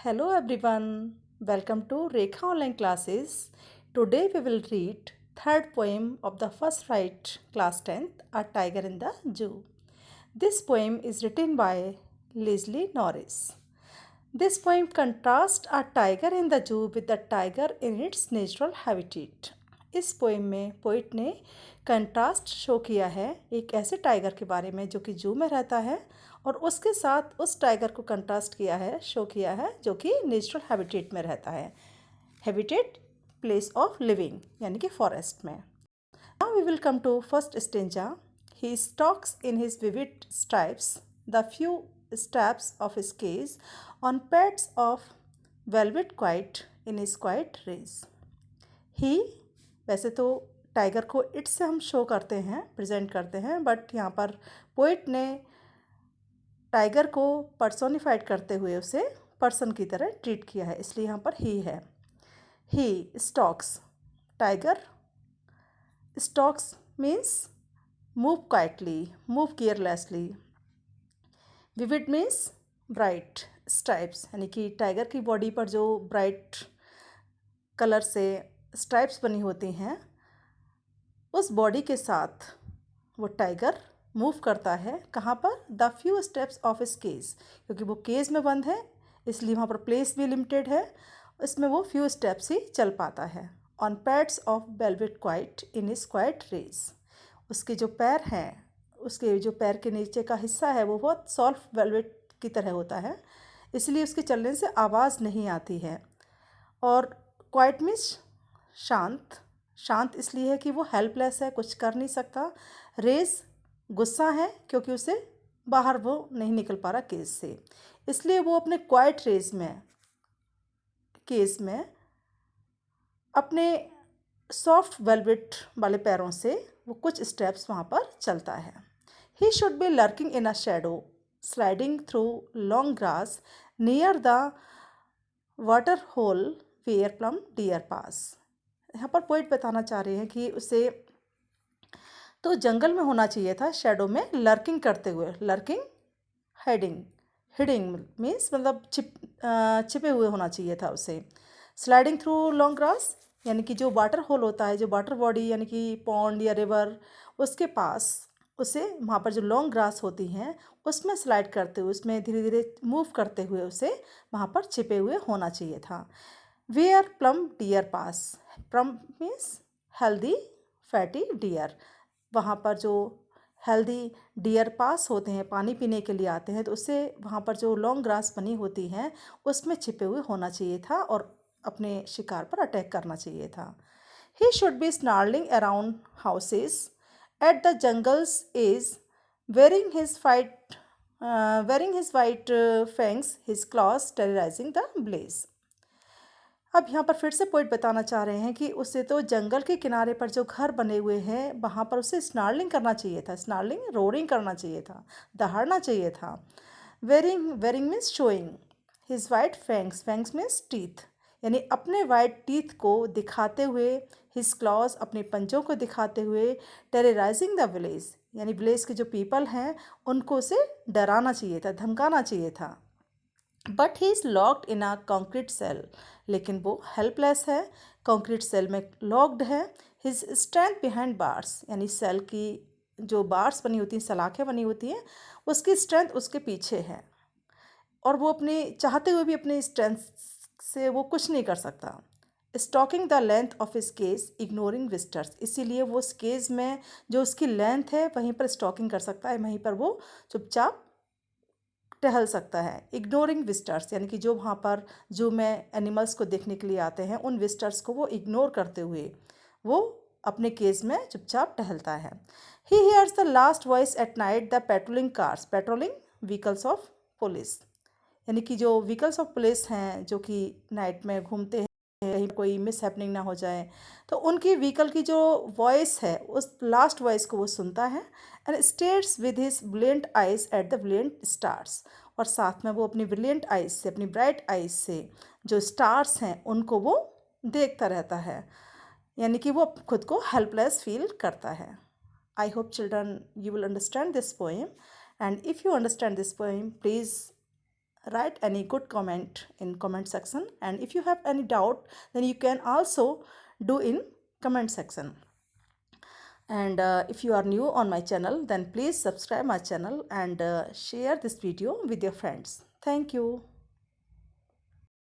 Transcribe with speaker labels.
Speaker 1: Hello everyone, welcome to Rekha Online Classes. Today we will read third poem of the first right class 10th, A Tiger in the Zoo. This poem is written by Leslie Norris. This poem contrasts a tiger in the zoo with the tiger in its natural habitat. इस poem में poet ने contrast show किया है एक ऐसे tiger के बारे में जो कि जू में रहता है और उसके साथ उस टाइगर को कंट्रास्ट किया है शो किया है जो कि नेचुरल हैबिटेट में रहता है हैबिटेट प्लेस ऑफ लिविंग यानी कि फॉरेस्ट में now we will come to first stanza he stalks in his vivid stripes the few steps of his cage on pads of velvet quiet in his quiet rage ही वैसे तो tiger को it से हम show करते हैं present करते हैं बट यहाँ पर पोइट ने टाइगर को पर्सोनिफाइड करते हुए उसे पर्सन की तरह ट्रीट किया है इसलिए यहाँ पर ही है he stalks tiger stalks means move quietly move carelessly vivid means bright stripes यानी कि टाइगर की बॉडी पर जो ब्राइट कलर से स्ट्राइप्स बनी होती हैं उस बॉडी के साथ वो टाइगर मूव करता है कहाँ पर द फ्यू स्टेप्स ऑफ इस केज क्योंकि वो केज में बंद है इसलिए वहाँ पर प्लेस भी लिमिटेड है इसमें वो फ्यू स्टेप्स ही चल पाता है on pads of velvet quiet in इस क्वाइट रेस उसके जो पैर हैं उसके जो पैर के नीचे का हिस्सा है वो बहुत सॉफ्ट वेलवेट की तरह होता है इसलिए उसके चलने से आवाज़ नहीं आती है और क्वाइट मीन्स शांत शांत इसलिए है कि वो हेल्पलेस है कुछ कर नहीं सकता रेज गुस्सा है क्योंकि उसे बाहर वो नहीं निकल पा रहा केज से इसलिए वो अपने क्वाइट रेज में केज में अपने सॉफ्ट वेलवेट वाले पैरों से वो कुछ स्टेप्स वहाँ पर चलता है he should be lurking in a shadow sliding through long grass near the water hole where plump deer pass यहाँ पर पोइट बताना चाह रहे हैं कि उसे तो जंगल में होना चाहिए था शेडो में लर्किंग करते हुए लर्किंग हेडिंग हिडिंग मीन्स मतलब छिपे हुए होना चाहिए था उसे स्लाइडिंग थ्रू लॉन्ग ग्रास यानी कि जो वाटर होल होता है जो वाटर बॉडी यानी कि पॉन्ड या रिवर उसके पास उसे वहाँ पर जो लॉन्ग ग्रास होती हैं उसमें स्लाइड करते हुए उसमें धीरे धीरे मूव करते हुए उसे वहाँ पर छिपे हुए होना चाहिए था where plump deer pass plump means healthy fatty deer वहाँ पर जो हेल्दी डियर पास होते हैं पानी पीने के लिए आते हैं तो उससे वहाँ पर जो लॉन्ग ग्रास बनी होती हैं उसमें छिपे हुए होना चाहिए था और अपने शिकार पर अटैक करना चाहिए था he should be snarling around houses at the jungle's edge baring his white fangs his claws terrorising the blaze अब यहाँ पर फिर से पोइट बताना चाह रहे हैं कि उसे तो जंगल के किनारे पर जो घर बने हुए हैं वहाँ पर उसे स्नार्लिंग करना चाहिए था स्नार्लिंग रोरिंग करना चाहिए था दहाड़ना चाहिए था baring means showing his white fangs means teeth यानी अपने वाइट टीथ को दिखाते हुए हिज क्लॉज अपने पंजों को दिखाते हुए टेरराइजिंग द विलेज यानी विलेज के जो पीपल हैं उनको उसे डराना चाहिए था धमकाना चाहिए था but he is locked in a concrete cell लेकिन वो हेल्पलेस है कॉन्क्रीट सेल में लॉक्ड है हिज स्ट्रेंथ बिहाइंड बार्स यानी सेल की जो बार्स बनी होती हैं सलाखें बनी होती हैं उसकी स्ट्रेंथ उसके पीछे है और वो अपने चाहते हुए भी अपनी स्ट्रेंथ से वो कुछ नहीं कर सकता स्टॉकिंग द लेंथ ऑफ इस केस इग्नोरिंग विजिटर्स इसीलिए वो उस केस में जो उसकी लेंथ है वहीं पर स्टॉकिंग कर सकता है वहीं पर वो चुपचाप टहल सकता है इग्नोरिंग विजिटर्स यानी कि जो वहाँ पर जू में एनिमल्स को देखने के लिए आते हैं उन विजिटर्स को वो इग्नोर करते हुए वो अपने केज में चुपचाप टहलता है he hears the last voice at night the patrolling cars patrolling vehicles of police यानी कि जो व्हीकल्स ऑफ पुलिस हैं जो कि नाइट में घूमते हैं कहीं कोई मिस हैपनिंग ना हो जाए तो उनकी व्हीकल की जो वॉइस है उस लास्ट वॉइस को वो सुनता है and stairs with his brilliant eyes at the brilliant stars और साथ में वो अपनी ब्रिलियंट आइज से अपनी ब्राइट आइज से जो स्टार्स हैं उनको वो देखता रहता है यानी कि वो खुद को हेल्पलेस फील करता है I hope children you will understand this poem, and if you understand this poem, please write any good comment in comment section, and if you have any doubt, then you can also do in comment section. And if you are new on my channel, then please subscribe my channel and share this video with your friends. Thank you.